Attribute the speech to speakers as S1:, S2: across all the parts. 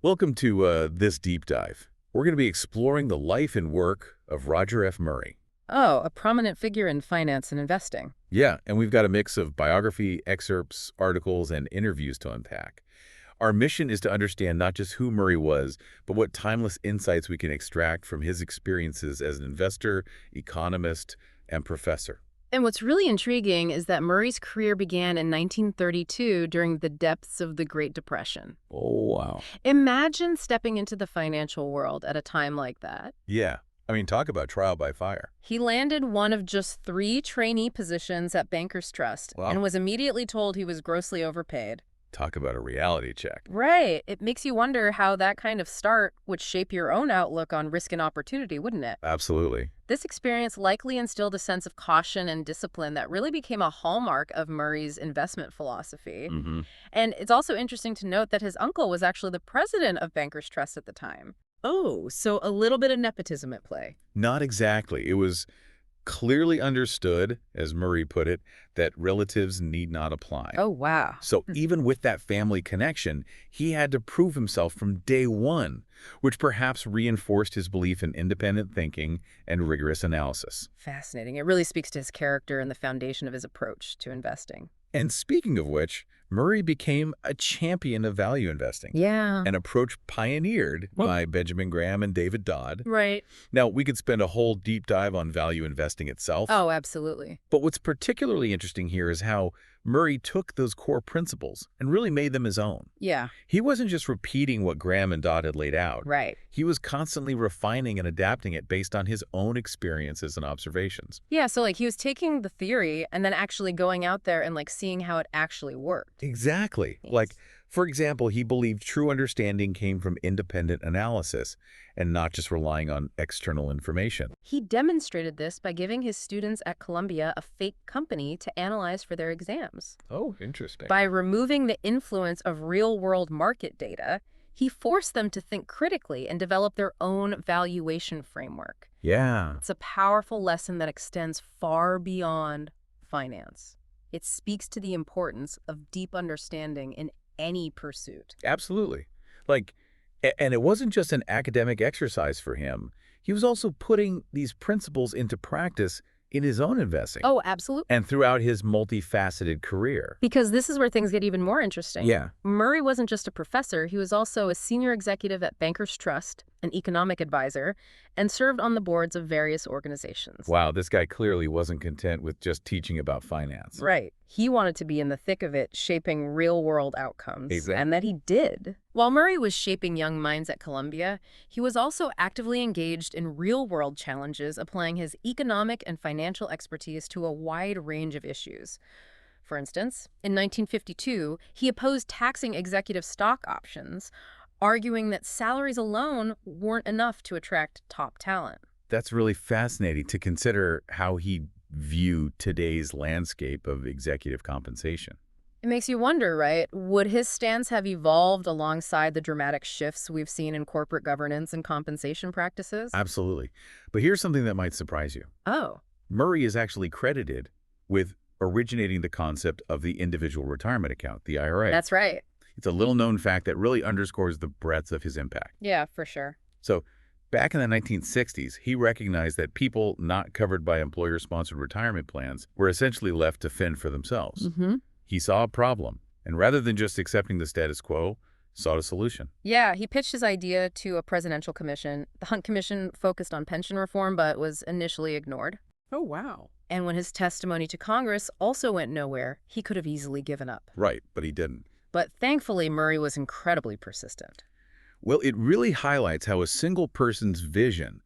S1: Welcome to this deep dive. We're going to be exploring the life and work of Roger F. Murray.
S2: Oh, a prominent figure in finance and investing.
S1: Yeah, and we've got a mix of biography, excerpts, articles, and interviews to unpack. Our mission is to understand not just who Murray was, but what timeless insights we can extract from his experiences as an investor, economist, and professor.
S2: And what's really intriguing is that Murray's career began in 1932 during the depths of the Great Depression.
S1: Oh, wow.
S2: Imagine stepping into the financial world at a time like that.
S1: Yeah, I mean, talk about trial by fire.
S2: He landed one of just 3 trainee positions at Bankers Trust
S1: Wow.
S2: and was immediately told he was grossly overpaid.
S1: Talk about a reality check.
S2: Right. It makes you wonder how that kind of start would shape your own outlook on risk and opportunity, wouldn't it?
S1: Absolutely.
S2: This experience likely instilled a sense of caution and discipline that really became a hallmark of Murray's investment philosophy.
S1: Mm-hmm.
S2: And it's also interesting to note that his uncle was actually the president of Bankers Trust at the time. Oh, so a little bit of nepotism at play.
S1: Not exactly. It was clearly understood, as Murray put it, that relatives need not apply.
S2: Oh, wow.
S1: So even with that family connection, he had to prove himself from day one, which perhaps reinforced his belief in independent thinking and rigorous analysis.
S2: Fascinating. It really speaks to his character and the foundation of his approach to investing.
S1: And speaking of which, Murray became a champion of value investing,
S2: Yeah.
S1: an approach pioneered by Benjamin Graham and David Dodd.
S2: Right.
S1: Now, we could spend a whole deep dive on value investing itself.
S2: Oh, absolutely.
S1: But what's particularly interesting here is how Murray took those core principles and really made them his own.
S2: Yeah.
S1: He wasn't just repeating what Graham and Dodd had laid out.
S2: Right.
S1: He was constantly refining and adapting it based on his own experiences and observations.
S2: Yeah, so he was taking the theory and then actually going out there and seeing how it actually worked.
S1: Exactly.
S2: Yes.
S1: For example, he believed true understanding came from independent analysis and not just relying on external information.
S2: He demonstrated this by giving his students at Columbia a fake company to analyze for their exams.
S1: Oh, interesting.
S2: By removing the influence of real-world market data, he forced them to think critically and develop their own valuation framework.
S1: Yeah.
S2: It's a powerful lesson that extends far beyond finance. It speaks to the importance of deep understanding in any pursuit.
S1: Absolutely. And it wasn't just an academic exercise for him. He was also putting these principles into practice in his own investing
S2: Oh, absolutely.
S1: and throughout his multifaceted career.
S2: Because this is where things get even more interesting.
S1: Yeah.
S2: Murray wasn't just a professor, he was also a senior executive at Bankers Trust, an economic advisor, and served on the boards of various organizations.
S1: Wow, this guy clearly wasn't content with just teaching about finance.
S2: Right. He wanted to be in the thick of it, shaping real-world outcomes.
S1: Exactly.
S2: And that he did. While Murray was shaping young minds at Columbia, he was also actively engaged in real-world challenges, applying his economic and financial expertise to a wide range of issues. For instance, in 1952, he opposed taxing executive stock options, arguing that salaries alone weren't enough to attract top talent.
S1: That's really fascinating to consider how he viewed today's landscape of executive compensation.
S2: It makes you wonder, right? Would his stance have evolved alongside the dramatic shifts we've seen in corporate governance and compensation practices?
S1: Absolutely. But here's something that might surprise you.
S2: Oh,
S1: Murray is actually credited with originating the concept of the individual retirement account, the IRA.
S2: that's right.
S1: It's a little-known fact that really underscores the breadth of his impact.
S2: Yeah, for sure.
S1: So, back in the 1960s, he recognized that people not covered by employer-sponsored retirement plans were essentially left to fend for themselves.
S2: Mm-hmm.
S1: He saw a problem, and rather than just accepting the status quo, sought a solution.
S2: Yeah, he pitched his idea to a presidential commission. The Hunt Commission focused on pension reform, but was initially ignored.
S3: Oh, wow.
S2: And when his testimony to Congress also went nowhere, he could have easily given up.
S1: Right, but he didn't.
S2: But thankfully, Murray was incredibly persistent.
S1: Well, it really highlights how a single person's vision,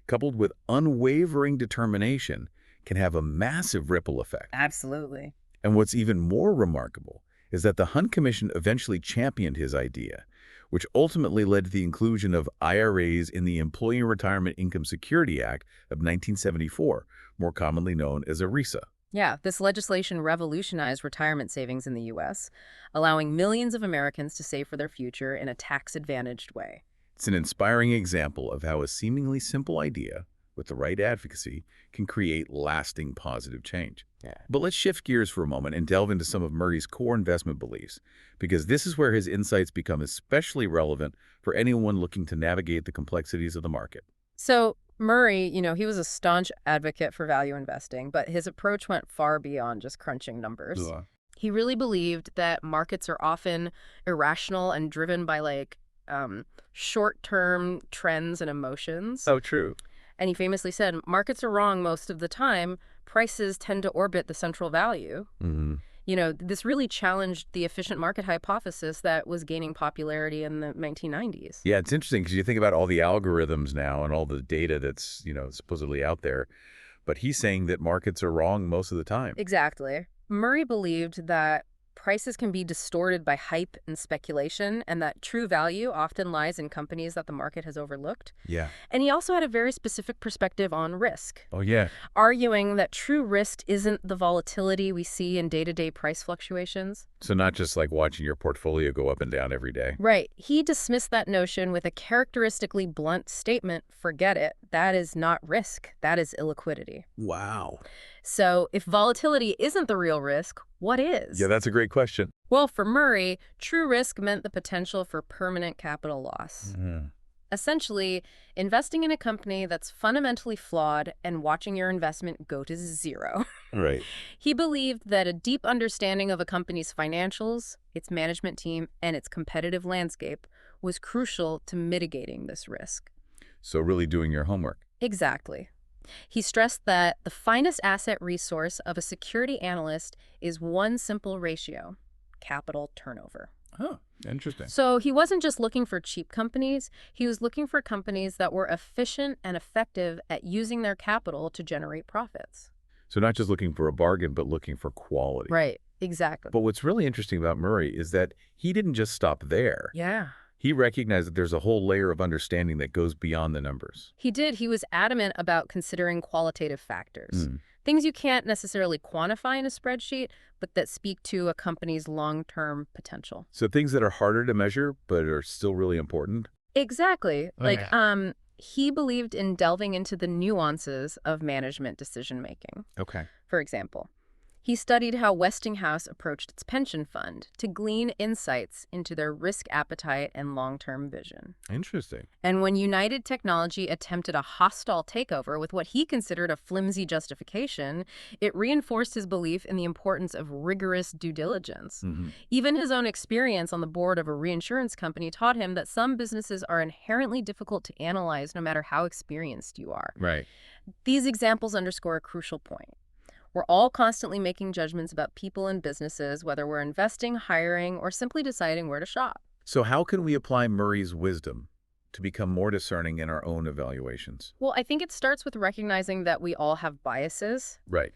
S1: coupled with unwavering determination, can have a massive ripple effect.
S2: Absolutely.
S1: And what's even more remarkable is that the Hunt Commission eventually championed his idea, which ultimately led to the inclusion of IRAs in the Employee Retirement Income Security Act of 1974, more commonly known as ERISA.
S2: Yeah, this legislation revolutionized retirement savings in the U.S., allowing millions of Americans to save for their future in a tax-advantaged way.
S1: It's an inspiring example of how a seemingly simple idea, with the right advocacy, can create lasting positive change.
S2: Yeah.
S1: But let's shift gears for a moment and delve into some of Murray's core investment beliefs, because this is where his insights become especially relevant for anyone looking to navigate the complexities of the market.
S2: So Murray, he was a staunch advocate for value investing, but his approach went far beyond just crunching numbers.
S1: Ugh.
S2: He really believed that markets are often irrational and driven by short-term trends and emotions.
S1: Oh, true.
S2: And he famously said, markets are wrong most of the time. Prices tend to orbit the central value.
S1: Hmm.
S2: This really challenged the efficient market hypothesis that was gaining popularity in the 1990s.
S1: Yeah, it's interesting because you think about all the algorithms now and all the data that's, supposedly out there, but he's saying that markets are wrong most of the time.
S2: Exactly. Murray believed that prices can be distorted by hype and speculation, and that true value often lies in companies that the market has overlooked.
S1: Yeah.
S2: And he also had a very specific perspective on risk,
S1: Oh, yeah.
S2: arguing that true risk isn't the volatility we see in day-to-day price fluctuations.
S1: So not just like watching your portfolio go up and down every day.
S2: Right. He dismissed that notion with a characteristically blunt statement, forget it. That is not risk. That is illiquidity.
S1: Wow.
S2: So if volatility isn't the real risk, what is?
S1: Yeah, that's a great question.
S2: Well, for Murray, true risk meant the potential for permanent capital loss.
S1: Mhm.
S2: Essentially, investing in a company that's fundamentally flawed and watching your investment go to zero.
S1: Right.
S2: He believed that a deep understanding of a company's financials, its management team, and its competitive landscape was crucial to mitigating this risk.
S1: So really doing your homework.
S2: Exactly. He stressed that the finest asset resource of a security analyst is one simple ratio: capital turnover.
S1: Oh, interesting.
S2: So he wasn't just looking for cheap companies, he was looking for companies that were efficient and effective at using their capital to generate profits.
S1: So not just looking for a bargain, but looking for quality.
S2: Right, exactly.
S1: But what's really interesting about Murray is that he didn't just stop there.
S2: Yeah.
S1: He recognized that there's a whole layer of understanding that goes beyond the numbers.
S2: He did. He was adamant about considering qualitative factors.
S1: Mm.
S2: Things you can't necessarily quantify in a spreadsheet, but that speak to a company's long-term potential.
S1: So things that are harder to measure, but are still really important.
S2: Exactly.
S1: Oh, yeah.
S2: He believed in delving into the nuances of management decision-making.
S1: Okay.
S2: For example, he studied how Westinghouse approached its pension fund to glean insights into their risk appetite and long-term vision.
S1: Interesting.
S2: And when United Technology attempted a hostile takeover with what he considered a flimsy justification, it reinforced his belief in the importance of rigorous due diligence.
S1: Hmm.
S2: Even his own experience on the board of a reinsurance company taught him that some businesses are inherently difficult to analyze no matter how experienced you are.
S1: Right.
S2: These examples underscore a crucial point. We're all constantly making judgments about people and businesses, whether we're investing, hiring, or simply deciding where to shop.
S1: So how can we apply Murray's wisdom to become more discerning in our own evaluations?
S2: Well, I think it starts with recognizing that we all have biases.
S1: Right.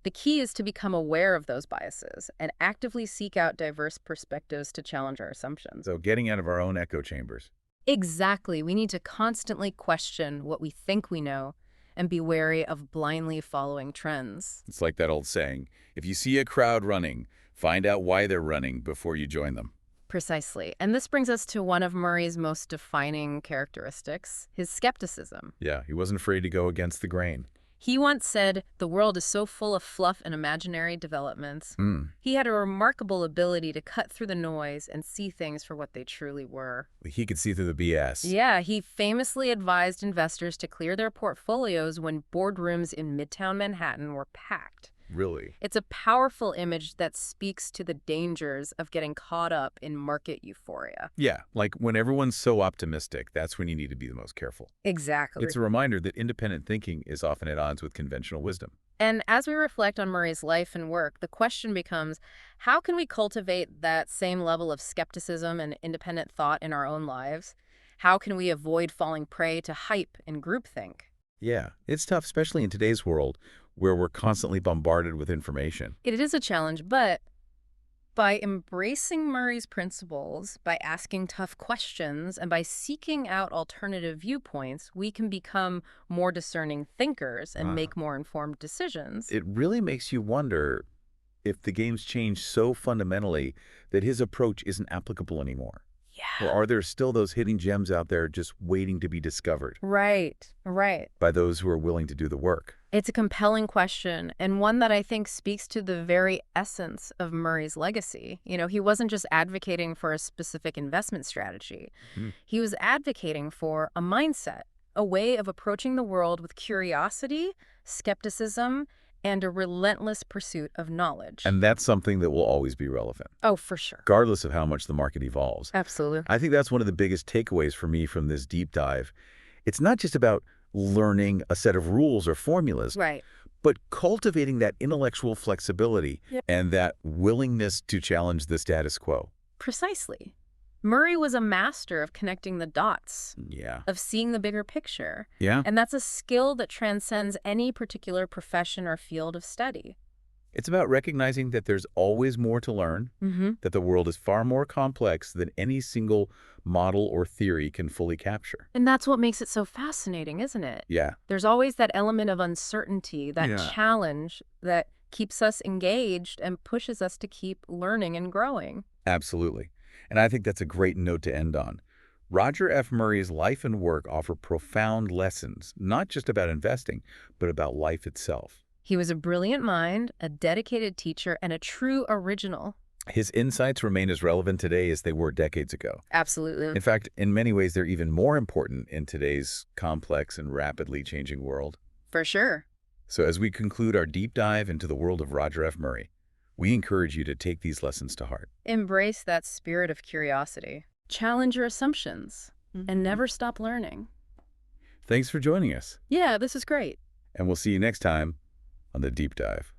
S2: The key is to become aware of those biases and actively seek out diverse perspectives to challenge our assumptions.
S1: So getting out of our own echo chambers.
S2: Exactly. We need to constantly question what we think we know and be wary of blindly following trends.
S1: It's like that old saying, if you see a crowd running, find out why they're running before you join them.
S2: Precisely. And this brings us to one of Murray's most defining characteristics, his skepticism.
S1: Yeah, he wasn't afraid to go against the grain.
S2: He once said, "The world is so full of fluff and imaginary developments." He had a remarkable ability to cut through the noise and see things for what they truly were.
S1: He could see through the BS.
S2: Yeah, he famously advised investors to clear their portfolios when boardrooms in Midtown Manhattan were packed.
S1: Really?
S2: It's a powerful image that speaks to the dangers of getting caught up in market euphoria.
S1: Yeah, like when everyone's so optimistic, that's when you need to be the most careful.
S2: Exactly.
S1: It's a reminder that independent thinking is often at odds with conventional wisdom.
S2: And as we reflect on Murray's life and work, the question becomes, how can we cultivate that same level of skepticism and independent thought in our own lives? How can we avoid falling prey to hype and groupthink?
S1: Yeah, it's tough, especially in today's world where we're constantly bombarded with information.
S2: It is a challenge, but by embracing Murray's principles, by asking tough questions, and by seeking out alternative viewpoints, we can become more discerning thinkers and make more informed decisions.
S1: It really makes you wonder if the game's changed so fundamentally that his approach isn't applicable anymore. Or
S2: Yeah.
S1: are there still those hidden gems out there just waiting to be discovered
S2: Right, right.
S1: by those who are willing to do the work?
S2: It's a compelling question, and one that I think speaks to the very essence of Murray's legacy. He wasn't just advocating for a specific investment strategy.
S1: Mhm.
S2: He was advocating for a mindset, a way of approaching the world with curiosity, skepticism, and a relentless pursuit of knowledge.
S1: And that's something that will always be relevant,
S2: Oh, for sure.
S1: regardless of how much the market evolves.
S2: Absolutely.
S1: I think that's one of the biggest takeaways for me from this deep dive. It's not just about learning a set of rules or formulas,
S2: Right.
S1: but cultivating that intellectual flexibility and that willingness to challenge the status quo.
S2: Precisely. Murray was a master of connecting the dots,
S1: Yeah.
S2: of seeing the bigger picture.
S1: Yeah.
S2: And that's a skill that transcends any particular profession or field of study.
S1: It's about recognizing that there's always more to learn,
S2: Mm-hmm.
S1: that the world is far more complex than any single model or theory can fully capture.
S2: And that's what makes it so fascinating, isn't it?
S1: Yeah.
S2: There's always that element of uncertainty, that
S1: Yeah.
S2: challenge that keeps us engaged and pushes us to keep learning and growing.
S1: Absolutely. And I think that's a great note to end on. Roger F. Murray's life and work offer profound lessons, not just about investing, but about life itself.
S2: He was a brilliant mind, a dedicated teacher, and a true original.
S1: His insights remain as relevant today as they were decades ago.
S2: Absolutely.
S1: In fact, in many ways, they're even more important in today's complex and rapidly changing world.
S2: For sure.
S1: So as we conclude our deep dive into the world of Roger F. Murray, we encourage you to take these lessons to heart.
S2: Embrace that spirit of curiosity. Challenge your assumptions and never stop learning.
S1: Thanks for joining us,
S2: Yeah, this is great.
S1: and we'll see you next time on The Deep Dive.